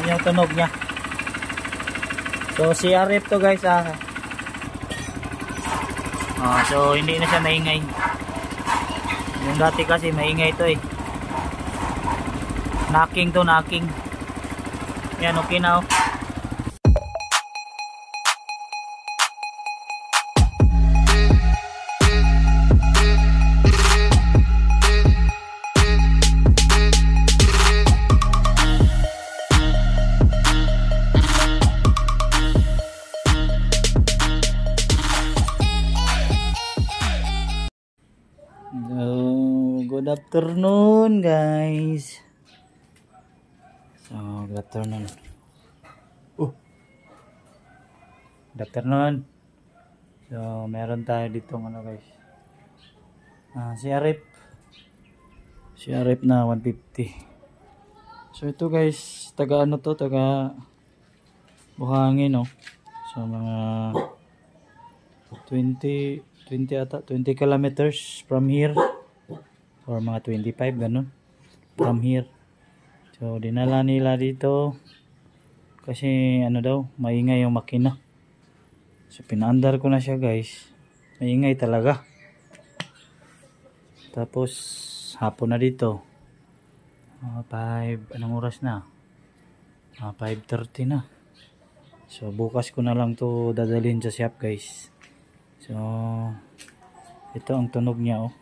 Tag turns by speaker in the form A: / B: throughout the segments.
A: Yan yung tunog niya. So CRF to guys so hindi na siya maingay. Yung dati kasi maingay to eh. Knocking to, knocking. Yan, okay na oh. Good afternoon guys. So good afternoon. Good afternoon. So meron tayo dito ano guys, CRF na 150. So ito guys, taga ano to, taga Buhangin oh. So mga 20 kilometers from here, or mga 25 ganun from here. So dinala nila dito kasi ano daw, maingay yung makina. So pinaandar ko na siya guys, maingay talaga. Tapos hapon na dito, 5 anong oras na, 5:30 na. So bukas ko na lang to dadalhin sa shop guys. So ito ang tunog niya oh.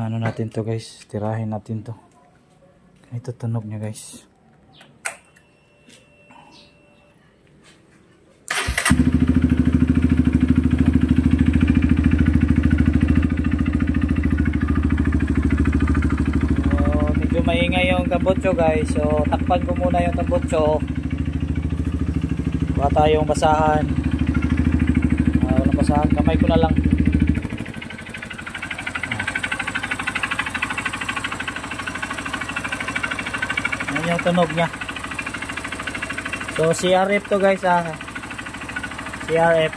A: Ano natin to guys, tirahin natin to. Ito tunog niya guys. So medyo maingay yung tambutso guys. So takpan ko muna yung tambutso. Baka tayong basahan. Walang basahan, kamay ko na lang. Yan yung tunog niya. So CRF to guys CRF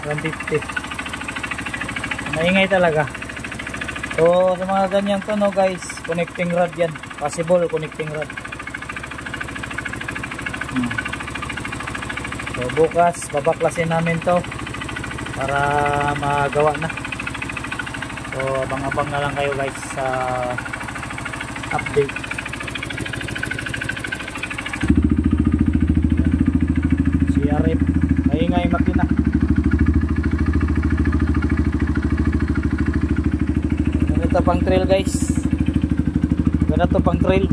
A: 150. Maingay talaga. So sa mga ganyang tunog guys, connecting rod yan. Possible connecting rod. So bukas babaklasin namin to para magawa na. So abang-abang na lang kayo guys sa update. CRF, maingay makina. Ganito pang trail guys. Ganito pang trail.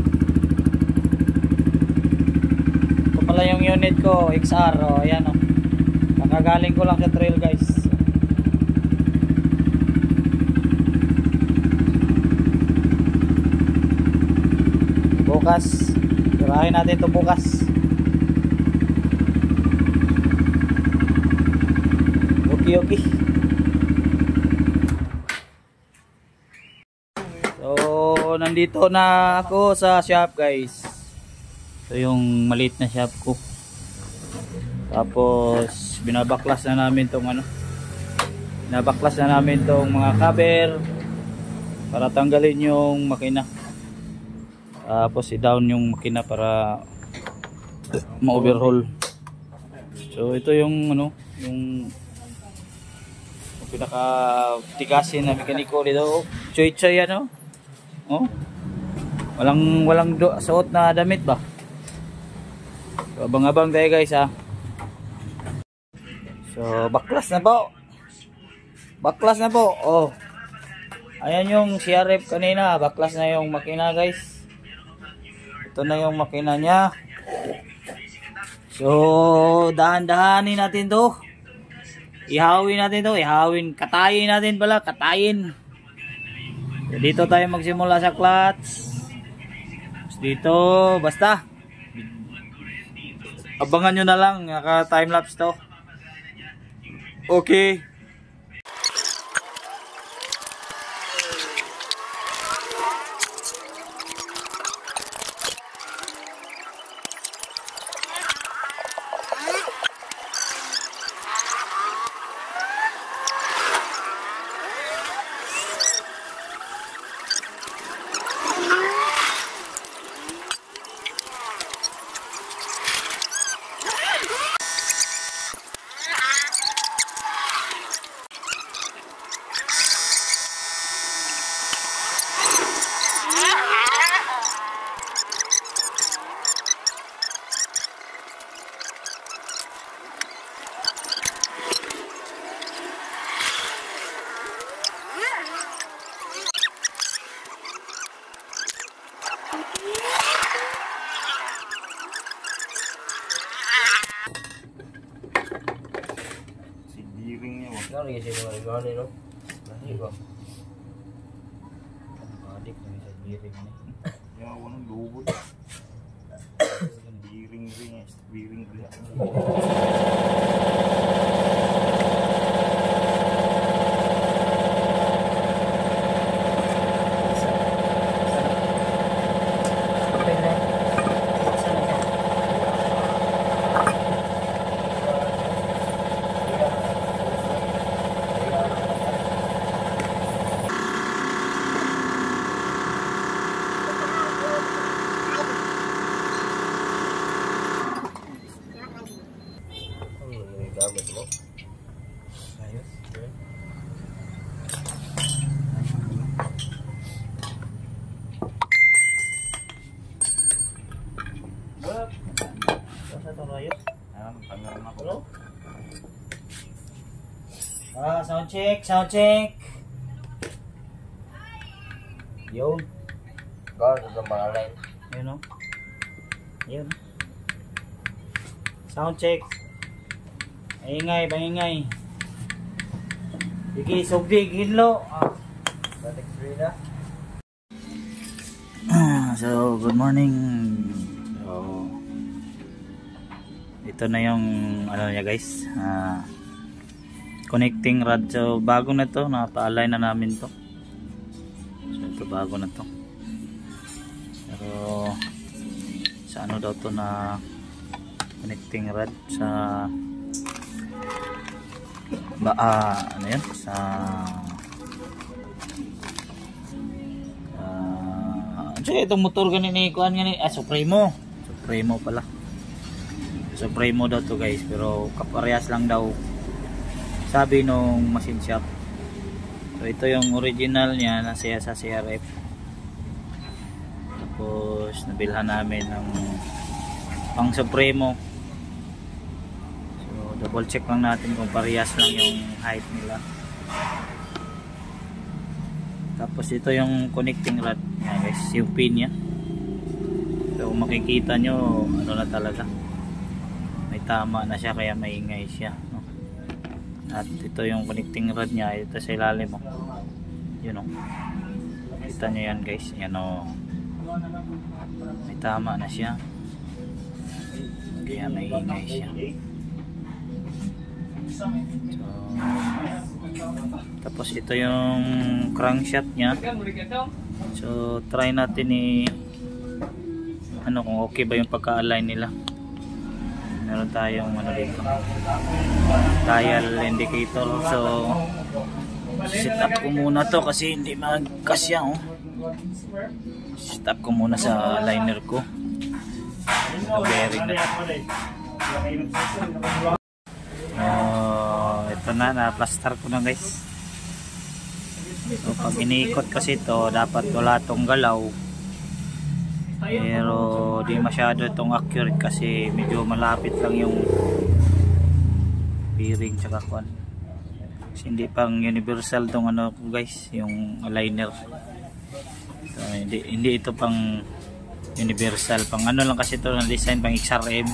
A: Ito pala yung unit ko, XR oh, ayan oh. Nakagaling ko lang sa trail guys. Bukas tirahin natin ito bukas. Okay. So nandito na ako sa shop guys. Ito yung maliit na shop ko. Tapos binabaklas na namin tong binabaklas na namin tong mga cover para tanggalin yung makina. Tapos i-down yung makina para ma-overhaul. So ito yung yung pinaka tigasin na mekaniko dito. Choy-choy oh. Walang suot na damit ba? So abang-abang tayo guys So baklas na po. Baklas na po. Oh. Ayan yung CRF kanina, baklas na yung makina guys. Ito na yung makina niya. So dahan-dahanin natin to. Ihawin natin to, katayin natin pala, katayin. So, dito tayo magsimula sa clutch. Dito, basta abangan nyo na lang, naka timelapse to. Okay.
B: Ano rin kasi mga gano'n no? Lahi ba?
A: Adik na sa giring na.
C: Yung ako ng lubod. Biring-ring eh. Biring-ring.
B: Gamit mo.
A: Ayos. Sa to rayot.
C: Tangan ako.
A: Sound check, sound check. Yun.
B: Gano'n sa mga line.
A: Yun o. Yun. Sound check. Paingay, paingay. Sige, sugdig, hinlo.
B: Batik free na.
A: So, good morning. So, ito na yung ano niya guys. Connecting rod. So, bago na to. Napa-align na namin to. So, ito bago na to. Pero, sa ano daw to na connecting rod sa ano yan sa itong motor ganin ni kuan ganin Supremo pala. Supremo daw to guys, pero kaparehas lang daw sabi nung machine shop. So ito yung original niya na siya sa CRF, tapos nabilhan namin ng pang Supremo. Double check lang natin kung parehas lang yung height nila. Tapos ito yung connecting rod niya guys, yung pin niya. So kung makikita nyo, ano na talaga, may tama na siya kaya maingay siya, no? At ito yung connecting rod niya, ito sa ilalim mo. Yun o. Kita nyo yan guys, yan o. May tama na siya kaya maingay siya. So, tapos ito yung crankshaft nya. So try natin ano kung okay ba yung pagka-align nila. Meron tayong ano dito, dial indicator. So set up ko muna to kasi hindi magkasya oh. Set up ko muna sa aligner ko. Bearing na. Ito na plaster ko na guys. So pag iniikot kasi ito, dapat wala tong galaw, pero di masyado itong accurate kasi medyo malapit lang yung bearing tsaka kwan. Kasi hindi pang universal tong ano guys, yung aligner. So, hindi ito pang universal, pang ano lang kasi ito na design, pang XRM.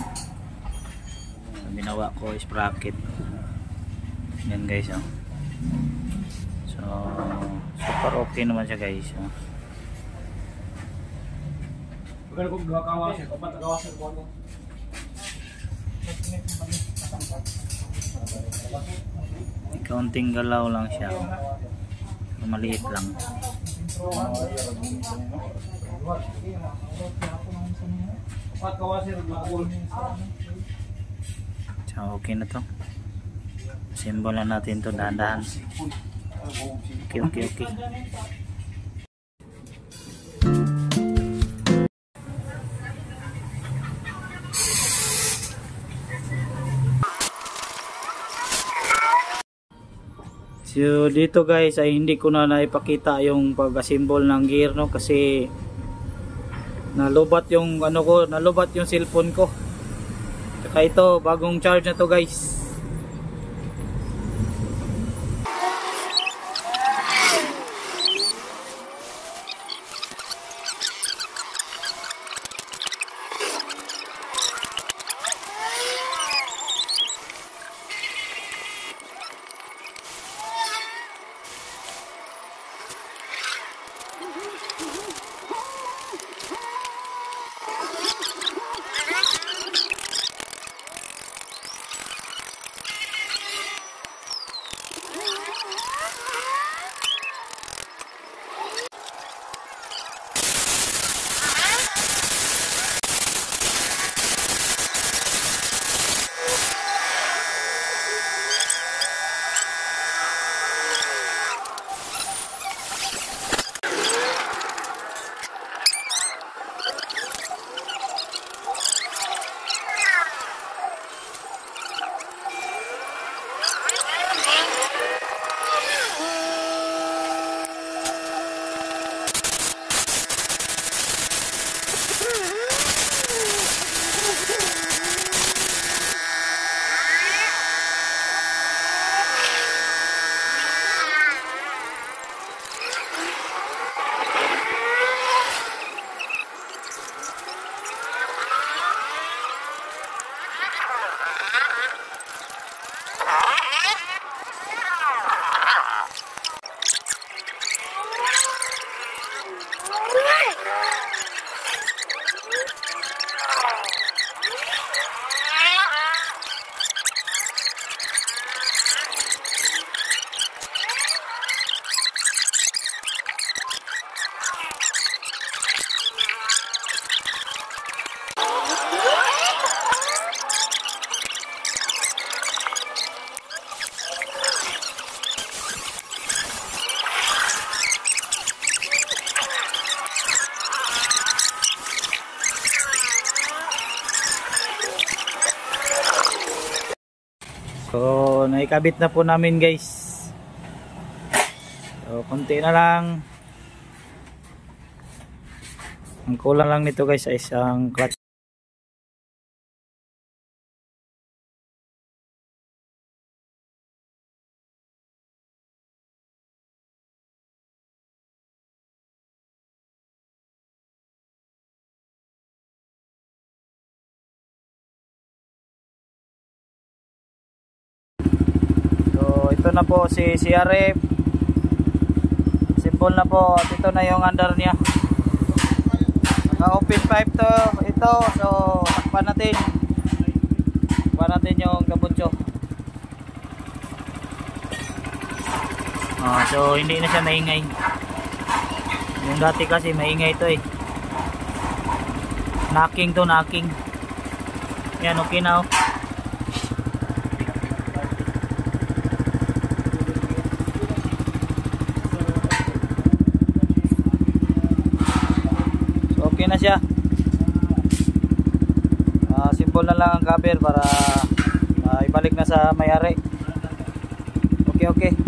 A: Ginawa ko is bracket yan guys oh. So super okay naman siya guys oh. Kaunting galaw lang siya, maliit lang. So okay na to. Symbol na natin to dahan-dahan. Okay. So dito guys ay hindi ko na naipakita yung pag-assemble ng gear no, kasi nalubat yung ano ko, nalubat yung cellphone ko. Saka ito bagong charge na to guys. So, naikabit na po namin guys. So, konti na lang. Ang kulang lang nito guys ay isang clutch. Ito na po si CRF, simple na po at ito na yung under niya, naka open pipe to ito. So takpan natin yung kabutso. So hindi na siya maingay. Yung dati kasi maingay ito eh, knocking. Yan, okay na oh. Okay na siya. Simple na lang ang cover para ibalik na sa may-ari. Okay.